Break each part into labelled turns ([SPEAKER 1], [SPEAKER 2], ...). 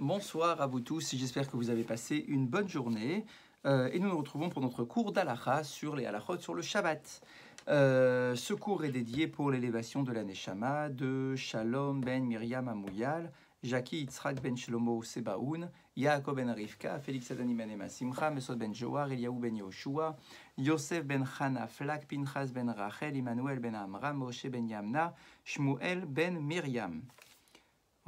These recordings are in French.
[SPEAKER 1] Bonsoir à vous tous, j'espère que vous avez passé une bonne journée et nous nous retrouvons pour notre cours d'Halacha sur les Halachot sur le Shabbat. Ce cours est dédié pour l'élévation de la Neshama de Shalom ben Miriam Amouyal, Jackie Yitzhak ben Shlomo Sebaoun, Yaakov ben Rivka, Félix Adani ben Emma Simcha, Mesod ben Joar, Eliyahu ben Yoshua, Yosef ben Chana Flak, Pinchas ben Rachel, Emmanuel ben Amram, Moshe ben Yamna, Shmuel ben Miriam.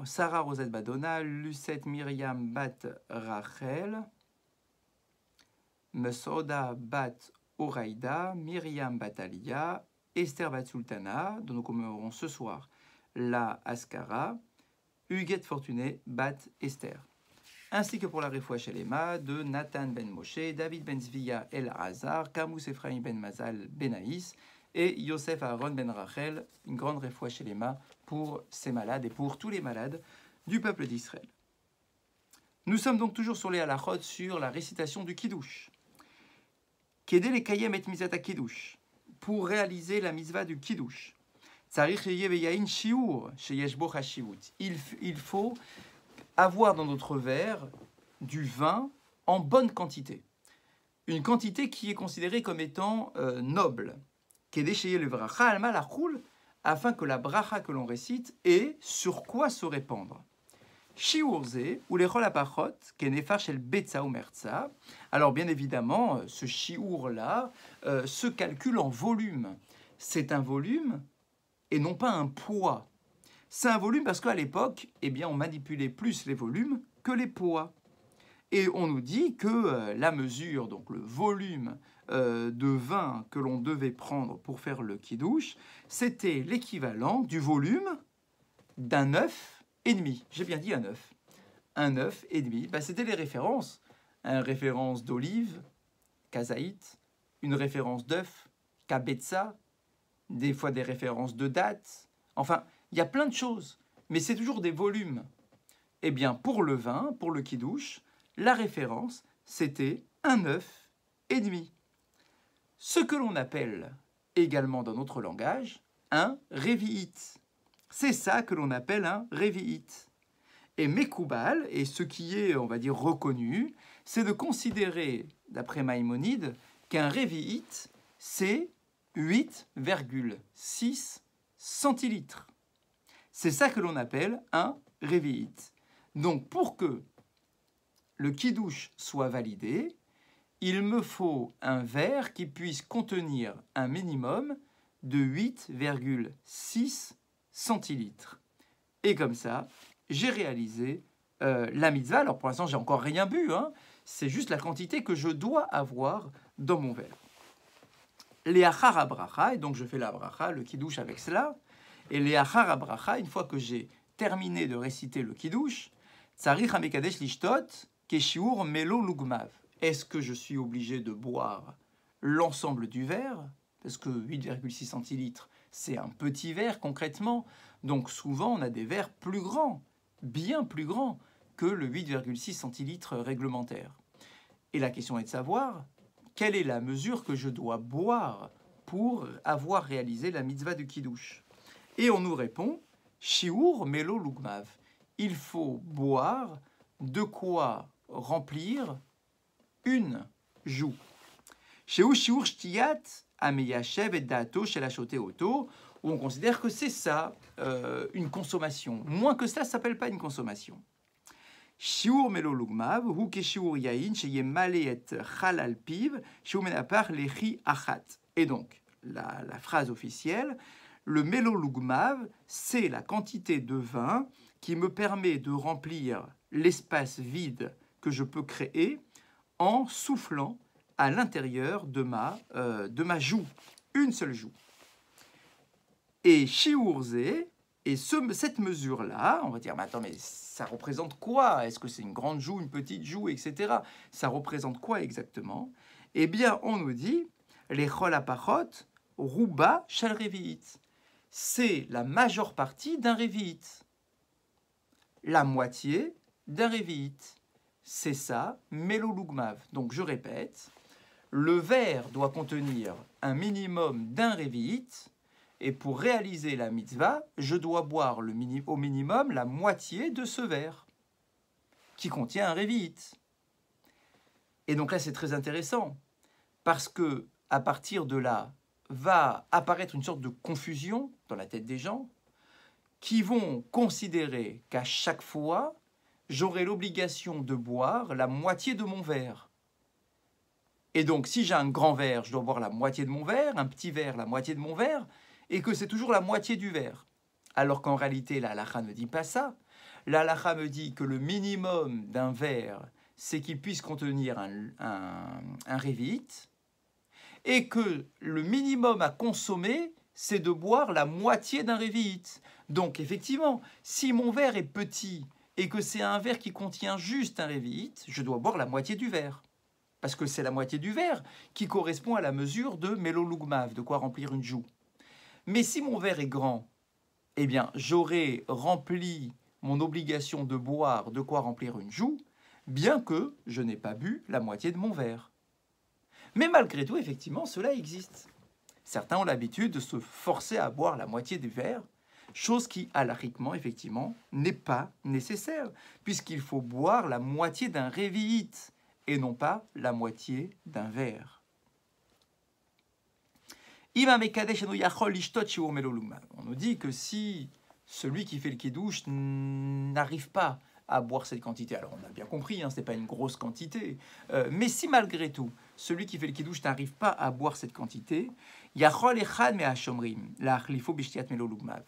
[SPEAKER 1] Sarah Rosette Badona, Lucette Myriam Bat Rachel, Mesoda Bat Oraïda, Myriam Batalia, Esther Bat Sultana, dont nous commémorons ce soir la Askara, Huguette Fortuné Bat Esther. Ainsi que pour la Refoua Shelema de Nathan Ben Moshe, David Ben Zvia El Hazar, Camus Ephraim Ben Mazal Benaïs et Yosef Aaron Ben Rachel, une grande Refoua Shelema pour ces malades et pour tous les malades du peuple d'Israël. Nous sommes donc toujours sur les halachot sur la récitation du Kiddush. Kedé le kayem et mizat Kiddush. Pour réaliser la mitzvah du Kiddush, il faut avoir dans notre verre du vin en bonne quantité. Une quantité qui est considérée comme étant noble. Kedé sheyeh le vracha alma lachul, afin que la bracha que l'on récite ait sur quoi se répandre. Shiurze, ou les rolapachot, kenefar shel betza ou merza. Alors bien évidemment, ce shiur-là se calcule en volume. C'est un volume et non pas un poids. C'est un volume parce qu'à l'époque, eh bien, on manipulait plus les volumes que les poids. Et on nous dit que la mesure, donc le volume de vin que l'on devait prendre pour faire le kiddush, c'était l'équivalent du volume d'un œuf et demi. J'ai bien dit un œuf. Un œuf et demi. Ben, c'était les références. Une référence d'olive, kazaït, une référence d'œuf, kabetza, des fois des références de dattes. Enfin, il y a plein de choses. Mais c'est toujours des volumes. Eh bien, pour le vin, pour le kiddush, la référence, c'était un œuf et demi. Ce que l'on appelle également dans notre langage un révi'it. C'est ça que l'on appelle un révi'it. Et Mekoubal, et ce qui est, on va dire, reconnu, c'est de considérer, d'après Maïmonide, qu'un révi'it, c'est 8,6 centilitres. C'est ça que l'on appelle un révi'it. Donc, pour que le kiddush soit validé, il me faut un verre qui puisse contenir un minimum de 8,6 centilitres. Et comme ça, j'ai réalisé la mitzvah. Alors pour l'instant, j'ai encore rien bu, hein. C'est juste la quantité que je dois avoir dans mon verre. Les achar habracha, et donc je fais la bracha, le kiddush avec cela. Et les achar habracha, une fois que j'ai terminé de réciter le kiddush, tzarich hamekadesh lishtot keshiur melo lugmav. Est-ce que je suis obligé de boire l'ensemble du verre? Parce que 8,6 centilitres, c'est un petit verre concrètement. Donc souvent, on a des verres plus grands, bien plus grands que le 8,6 centilitres réglementaire. Et la question est de savoir, quelle est la mesure que je dois boire pour avoir réalisé la mitzvah du kiddush? Et on nous répond, shiur melo lugmav. Il faut boire de quoi remplir une joue. Sheu shiur shtiyat ameyashev et dato shel hashote oto, où on considère que c'est ça, une consommation. Moins que ça, ça s'appelle pas une consommation. Shiur melo lugmav, hu ke shiur yain sheyemale et chalal piv, sheu menapar lechi achat. Et donc, la phrase officielle, le melo lugmav, c'est la quantité de vin qui me permet de remplir l'espace vide que je peux créer en soufflant à l'intérieur de ma joue, une seule joue. Et shiurze, et cette mesure-là, on va dire, mais attends, mais ça représente quoi? Est-ce que c'est une grande joue, une petite joue, etc. Ça représente quoi exactement? Eh bien, on nous dit, les cholapachot, rouba shel revi'it. C'est la majeure partie d'un revi'it. La moitié d'un revi'it. C'est ça, melo lugmav. Donc je répète, le verre doit contenir un minimum d'un revi'it, et pour réaliser la mitzvah, je dois boire au minimum la moitié de ce verre. qui contient un révite. Et donc là, c'est très intéressant, parce que à partir de là, va apparaître une sorte de confusion dans la tête des gens, qui vont considérer qu'à chaque fois, j'aurai l'obligation de boire la moitié de mon verre. Et donc, si j'ai un grand verre, je dois boire la moitié de mon verre, un petit verre, la moitié de mon verre, et que c'est toujours la moitié du verre. Alors qu'en réalité, la halakha ne dit pas ça. La halakha me dit que le minimum d'un verre, c'est qu'il puisse contenir un révite, et que le minimum à consommer, c'est de boire la moitié d'un révite. Donc, effectivement, si mon verre est petit et que c'est un verre qui contient juste un révite, je dois boire la moitié du verre. Parce que c'est la moitié du verre qui correspond à la mesure de mélolugmav, de quoi remplir une joue. Mais si mon verre est grand, eh bien, j'aurai rempli mon obligation de boire de quoi remplir une joue, bien que je n'ai pas bu la moitié de mon verre. Mais malgré tout, effectivement, cela existe. Certains ont l'habitude de se forcer à boire la moitié du verre, chose qui, halakhiquement, effectivement, n'est pas nécessaire, puisqu'il faut boire la moitié d'un révi'it, et non pas la moitié d'un verre. On nous dit que si celui qui fait le kiddush n'arrive pas à boire cette quantité, alors on a bien compris, ce n'est pas une grosse quantité, mais si malgré tout, celui qui fait le kiddush n'arrive pas à boire cette quantité,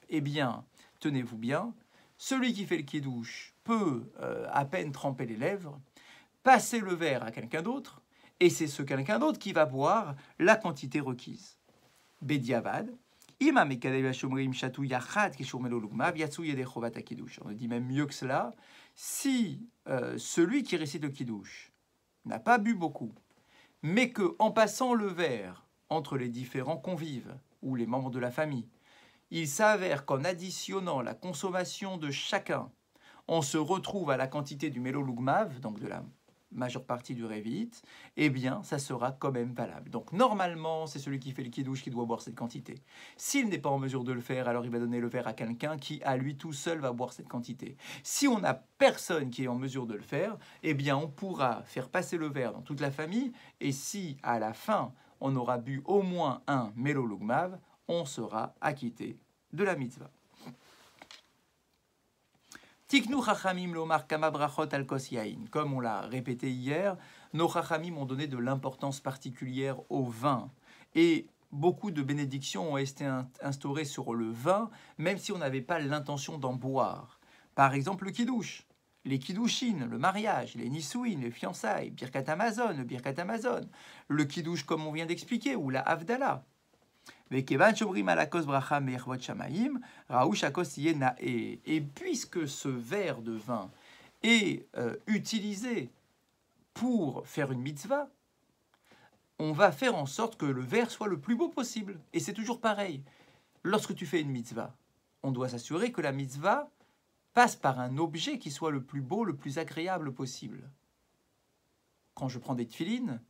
[SPEAKER 1] eh bien, tenez-vous bien, celui qui fait le kiddush peut à peine tremper les lèvres, passer le verre à quelqu'un d'autre, et c'est ce quelqu'un d'autre qui va boire la quantité requise. Bediavad, on dit même mieux que cela, si celui qui récite le kiddush n'a pas bu beaucoup, mais qu'en passant le verre entre les différents convives ou les membres de la famille, il s'avère qu'en additionnant la consommation de chacun, on se retrouve à la quantité du mélolugmav, donc de la majeure partie du révite, eh bien, ça sera quand même valable. Donc, normalement, c'est celui qui fait le kiddush qui doit boire cette quantité. S'il n'est pas en mesure de le faire, alors il va donner le verre à quelqu'un qui, à lui tout seul, va boire cette quantité. Si on n'a personne qui est en mesure de le faire, eh bien, on pourra faire passer le verre dans toute la famille, et si, à la fin, on aura bu au moins un mélolugmav, on sera acquitté de la mitzvah. Tiknu chachamim lomar kama brachot al kos yain. Comme on l'a répété hier, nos chachamim ont donné de l'importance particulière au vin. Et beaucoup de bénédictions ont été instaurées sur le vin, même si on n'avait pas l'intention d'en boire. Par exemple, le kiddush, les kiddushin, le mariage, les nisouin, les fiançailles, birkat Hamazon, le birkat Hamazon, le kiddush comme on vient d'expliquer, ou la havdalah. Et puisque ce verre de vin est utilisé pour faire une mitzvah, on va faire en sorte que le verre soit le plus beau possible. Et c'est toujours pareil. Lorsque tu fais une mitzvah, on doit s'assurer que la mitzvah passe par un objet qui soit le plus beau, le plus agréable possible. Quand je prends des tefilines,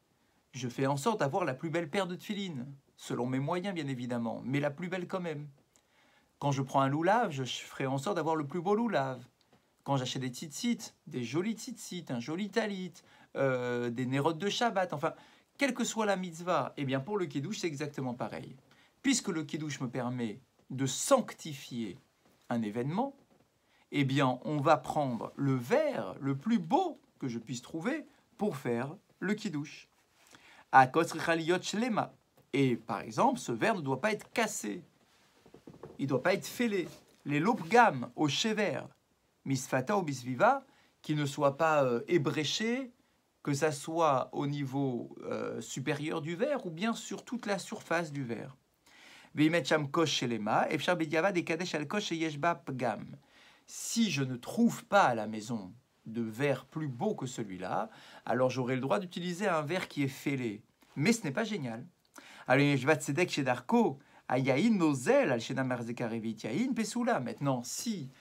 [SPEAKER 1] je fais en sorte d'avoir la plus belle paire de tefilines. Selon mes moyens, bien évidemment, mais la plus belle quand même. Quand je prends un loulav, je ferai en sorte d'avoir le plus beau loulav. Quand j'achète des tzitzit, des jolis tzitzit, un joli talit, des nérotes de Shabbat, enfin, quelle que soit la mitzvah, eh bien pour le kiddush, c'est exactement pareil. Puisque le kiddush me permet de sanctifier un événement, eh bien on va prendre le verre le plus beau que je puisse trouver pour faire le kiddush. À kosrichaliyot shlema. Et par exemple, ce verre ne doit pas être cassé. Il ne doit pas être fêlé. Les lopgam au chever, misfata ou bisviva, qui ne soit pas ébréché, que ça soit au niveau supérieur du verre ou bien sur toute la surface du verre. Si je ne trouve pas à la maison de verre plus beau que celui-là, alors j'aurai le droit d'utiliser un verre qui est fêlé. Mais ce n'est pas génial. Maintenant, si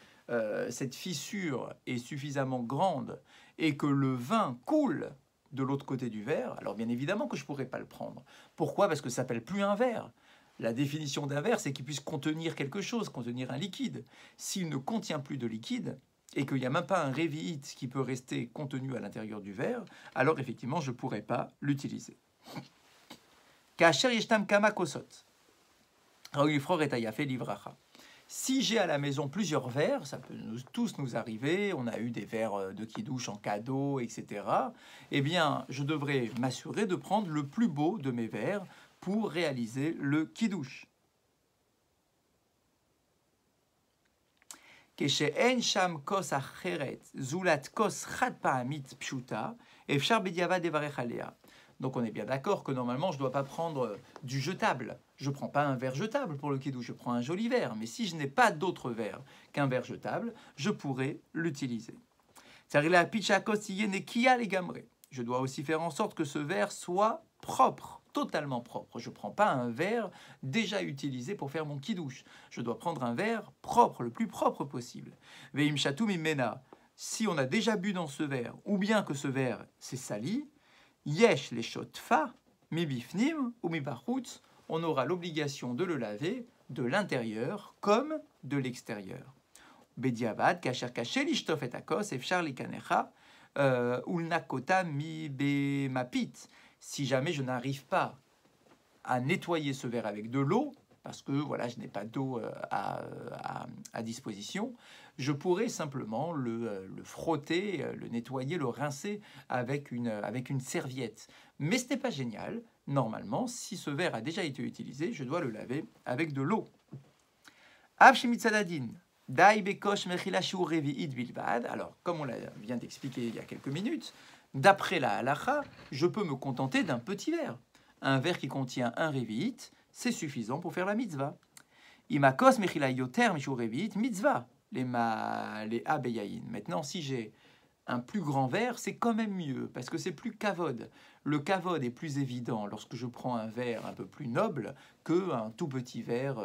[SPEAKER 1] cette fissure est suffisamment grande et que le vin coule de l'autre côté du verre, alors bien évidemment que je ne pourrais pas le prendre. Pourquoi? Parce que ça ne s'appelle plus un verre. La définition d'un verre, c'est qu'il puisse contenir quelque chose, contenir un liquide. S'il ne contient plus de liquide, et qu'il n'y a même pas un révi'it qui peut rester contenu à l'intérieur du verre, alors effectivement, je ne pourrais pas l'utiliser. Kasher yeshtam kama kosot. Si j'ai à la maison plusieurs verres, ça peut tous nous arriver, on a eu des verres de kidouche en cadeau, etc. Eh bien, je devrais m'assurer de prendre le plus beau de mes verres pour réaliser le kidouche. כשאין שם כוס אחרת, זולת כוס חד פעמית פשוטה, אפשר בדיעבד לברך עליה. Donc on est bien d'accord que normalement je ne dois pas prendre du jetable. Je ne prends pas un verre jetable pour le kidouche, je prends un joli verre. Mais si je n'ai pas d'autre verre qu'un verre jetable, je pourrais l'utiliser. Je dois aussi faire en sorte que ce verre soit propre, totalement propre. Je ne prends pas un verre déjà utilisé pour faire mon kidouche. Je dois prendre un verre propre, le plus propre possible. Veim shatum imena. Si on a déjà bu dans ce verre, ou bien que ce verre s'est sali, yesh les shotfa, mi bifnim ou mi bachutz, on aura l'obligation de le laver de l'intérieur comme de l'extérieur. Bediavad, kasher kaché lishtof et akos, efchar likanecha, ulnakota mi bemapit. Si jamais je n'arrive pas à nettoyer ce verre avec de l'eau, parce que voilà, je n'ai pas d'eau à disposition, je pourrais simplement le frotter, le nettoyer, le rincer avec une serviette. Mais ce n'est pas génial. Normalement, si ce verre a déjà été utilisé, je dois le laver avec de l'eau. Alors, comme on vient d'expliquer il y a quelques minutes, d'après la halacha, je peux me contenter d'un petit verre. Un verre qui contient un révi'it, c'est suffisant pour faire la mitzvah. Imakos mechila yoter mishur révi'it mitzvah, les abeyayin. Maintenant, si j'ai un plus grand verre, c'est quand même mieux, parce que c'est plus kavod. Le kavod est plus évident lorsque je prends un verre un peu plus noble qu'un tout petit verre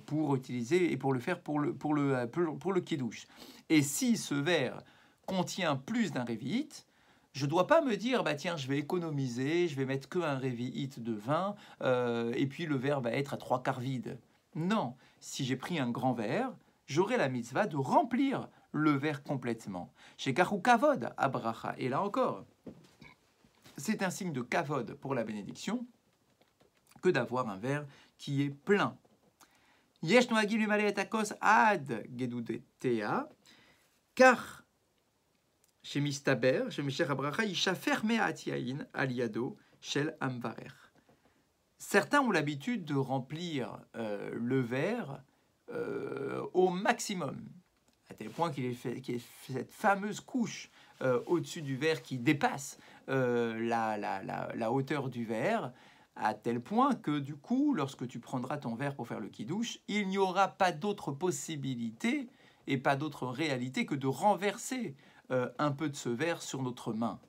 [SPEAKER 1] pour utiliser et pour le faire pour le kidouche. Et si ce verre contient plus d'un révi'it, je ne dois pas me dire, bah tiens, je vais économiser, je vais mettre qu'un révi'it de vin, et puis le verre va être à 3/4 vide. Non, si j'ai pris un grand verre, j'aurai la mitzvah de remplir le verre complètement. Chez Karou Kavod à Bracha. Et là encore, c'est un signe de Kavod pour la bénédiction que d'avoir un verre qui est plein. Yesh noagim lumale et akos ad gedudetea, car chez Mistaber, chez Misher Abracha, Ishafer me'at yain aliado shel amvarer. Certains ont l'habitude de remplir le verre au maximum, à tel point qu'il y ait cette fameuse couche au-dessus du verre qui dépasse la hauteur du verre, à tel point que du coup, lorsque tu prendras ton verre pour faire le kidouche, il n'y aura pas d'autre possibilité et pas d'autre réalité que de renverser un peu de ce verre sur notre main.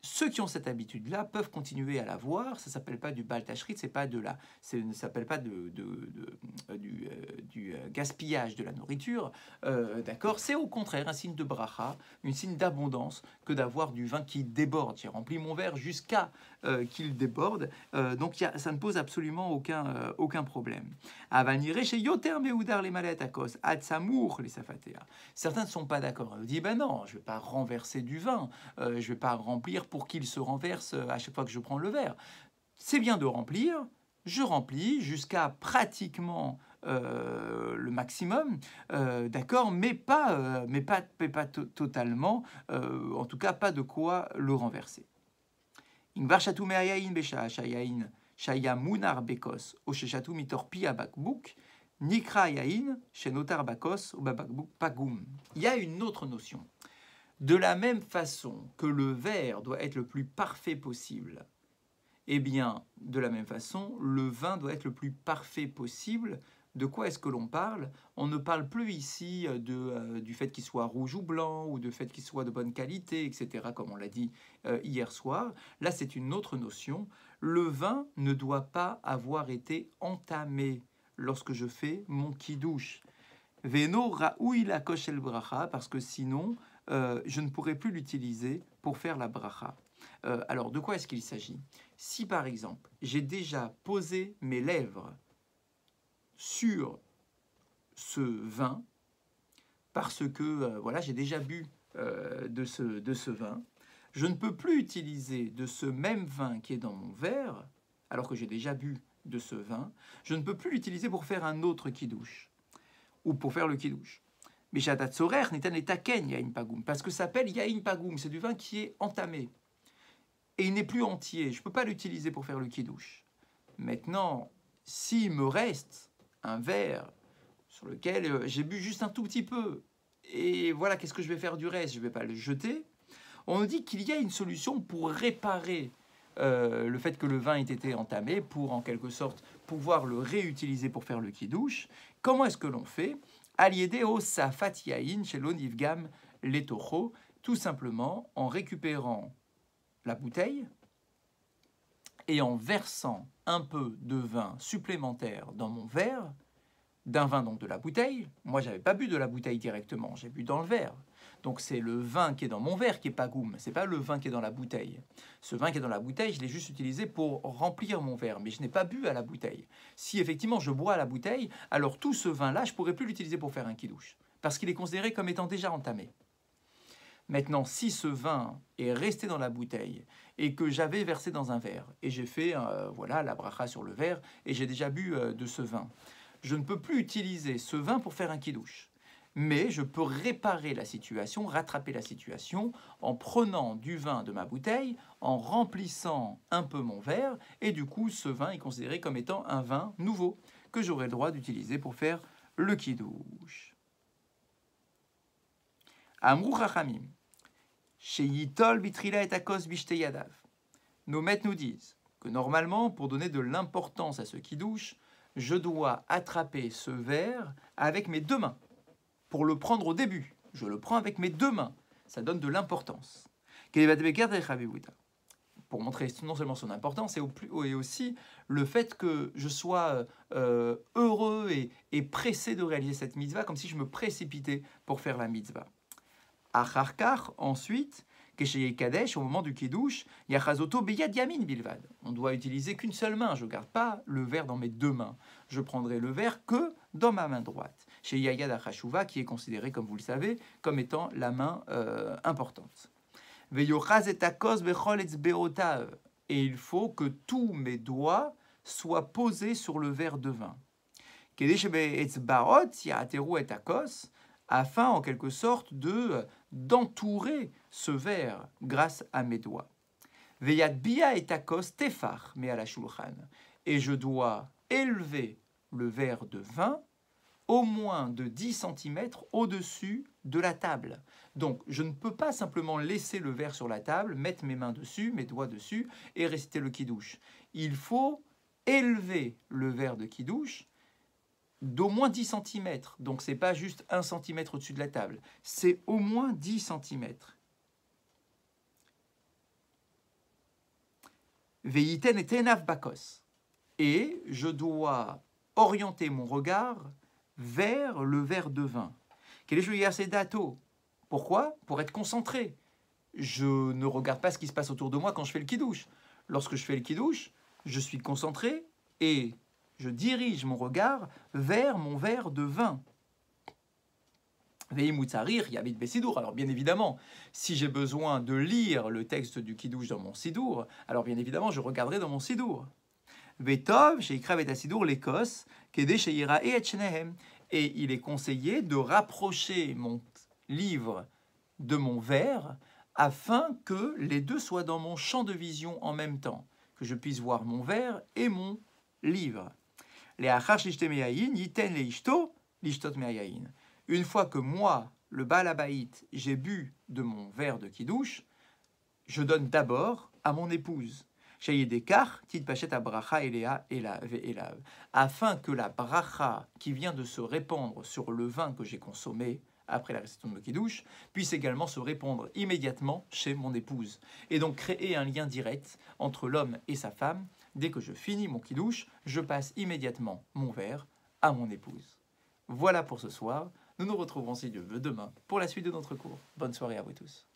[SPEAKER 1] Ceux qui ont cette habitude-là peuvent continuer à la voir. Ça ne s'appelle pas du baltachrit, ça ne s'appelle pas du gaspillage de la nourriture. D'accord, c'est au contraire un signe de bracha, un signe d'abondance que d'avoir du vin qui déborde. J'ai rempli mon verre jusqu'à qu'il déborde. Donc ça ne pose absolument aucun problème. Certains ne sont pas d'accord. Ils disent, ben non, je ne vais pas renverser du vin, je ne vais pas remplir pour qu'il se renverse à chaque fois que je prends le verre. C'est bien de remplir, je remplis jusqu'à pratiquement le maximum, d'accord, mais pas totalement, en tout cas pas de quoi le renverser. Ingvar shatou me'ayayin besha shayayin shaya munar bekos o sheshatu mitorpi abakbuk nikra yayin shenotar bakos ou babakbuk pagum. Il y a une autre notion. De la même façon que le verre doit être le plus parfait possible, eh bien, de la même façon, le vin doit être le plus parfait possible. De quoi est-ce que l'on parle? On ne parle plus ici du fait qu'il soit rouge ou blanc, ou du fait qu'il soit de bonne qualité, etc., comme on l'a dit hier soir. Là, c'est une autre notion. Le vin ne doit pas avoir été entamé lorsque je fais mon kidouche. Veno raoui la koshel bracha, parce que sinon, je ne pourrai plus l'utiliser pour faire la bracha. Alors, de quoi est-ce qu'il s'agit? Si, par exemple, j'ai déjà posé mes lèvres sur ce vin, parce que voilà, j'ai déjà bu de ce vin. Je ne peux plus utiliser de ce même vin qui est dans mon verre, alors que j'ai déjà bu de ce vin. Je ne peux plus l'utiliser pour faire un autre kidouche, ou pour faire le kidouche. Mais Shatat Sorer n'est un taken Yain Pagoum, parce que ça s'appelle Yain Pagoum, c'est du vin qui est entamé. Et il n'est plus entier, je ne peux pas l'utiliser pour faire le kidouche. Maintenant, s'il me reste un verre sur lequel j'ai bu juste un tout petit peu, et voilà, qu'est-ce que je vais faire du reste? Je ne vais pas le jeter. On nous dit qu'il y a une solution pour réparer le fait que le vin ait été entamé, pour en quelque sorte pouvoir le réutiliser pour faire le kidouche. Comment est-ce que l'on fait? Aliédé au safat yain chez l'onivgam letocho, tout simplement en récupérant la bouteille et en versant un peu de vin supplémentaire dans mon verre, d'un vin donc de la bouteille. Moi, j'avais pas bu de la bouteille directement, j'ai bu dans le verre. Donc c'est le vin qui est dans mon verre qui est pagoum, c'est pas le vin qui est dans la bouteille. Ce vin qui est dans la bouteille, je l'ai juste utilisé pour remplir mon verre, mais je n'ai pas bu à la bouteille. Si effectivement je bois à la bouteille, alors tout ce vin-là, je pourrais plus l'utiliser pour faire un kidouche, parce qu'il est considéré comme étant déjà entamé. Maintenant, si ce vin est resté dans la bouteille et que j'avais versé dans un verre, et j'ai fait voilà, la bracha sur le verre, et j'ai déjà bu de ce vin, je ne peux plus utiliser ce vin pour faire un kidouche. Mais je peux réparer la situation, rattraper la situation, en prenant du vin de ma bouteille, en remplissant un peu mon verre, et du coup, ce vin est considéré comme étant un vin nouveau, que j'aurai le droit d'utiliser pour faire le kidouche. Amrou Chachamim. Sheyitol bitrila et akos bishteyadav. Nos maîtres nous disent que normalement, pour donner de l'importance à ce kidouche, je dois attraper ce verre avec mes deux mains. Pour le prendre au début, je le prends avec mes deux mains. Ça donne de l'importance. Pour montrer non seulement son importance, et aussi le fait que je sois heureux et pressé de réaliser cette mitzvah, comme si je me précipitais pour faire la mitzvah. Acharkar, ensuite, Kesheye Kadesh, au moment du Kiddush, Yachazoto Beyad Yamin Bilvad. On doit utiliser qu'une seule main. Je ne garde pas le verre dans mes deux mains. Je prendrai le verre que dans ma main droite. Chez Yayad Achashuva, qui est considéré, comme vous le savez, comme étant la main importante. Veyochaz et Akos Bechol Etzbeotav. Et il faut que tous mes doigts soient posés sur le verre de vin. Kedesh Etzbaot Yateru et Akos, afin en quelque sorte d'entourer ce verre grâce à mes doigts. Veyad bia et akos tefar me à la shulchan. Et je dois élever le verre de vin au moins de 10 cm au-dessus de la table. Donc je ne peux pas simplement laisser le verre sur la table, mettre mes mains dessus, mes doigts dessus et réciter le kidouche. Il faut élever le verre de kidouche d'au moins 10 cm. Donc, ce n'est pas juste 1 cm au-dessus de la table. C'est au moins 10 cm. Veiten et tenav bakos. Et je dois orienter mon regard vers le verre de vin. Pourquoi? Pour être concentré. Je ne regarde pas ce qui se passe autour de moi quand je fais le kidouche. Lorsque je fais le kidouche, je suis concentré et je dirige mon regard vers mon verre de vin. Alors bien évidemment, si j'ai besoin de lire le texte du kidouche dans mon sidour, alors bien évidemment, je regarderai dans mon sidour. Vetov, sheikra et sidour l'Écosse, kede sheira et etchenehem. Et il est conseillé de rapprocher mon livre de mon verre afin que les deux soient dans mon champ de vision en même temps, que je puisse voir mon verre et mon livre. Une fois que moi, le Baal Habayit, j'ai bu de mon verre de kidouche, je donne d'abord à mon épouse, afin que la bracha qui vient de se répandre sur le vin que j'ai consommé après la récitation de mon kidouche puisse également se répandre immédiatement chez mon épouse. Et donc créer un lien direct entre l'homme et sa femme. Dès que je finis mon kidouche, je passe immédiatement mon verre à mon épouse. Voilà pour ce soir. Nous nous retrouvons si Dieu veut demain pour la suite de notre cours. Bonne soirée à vous tous.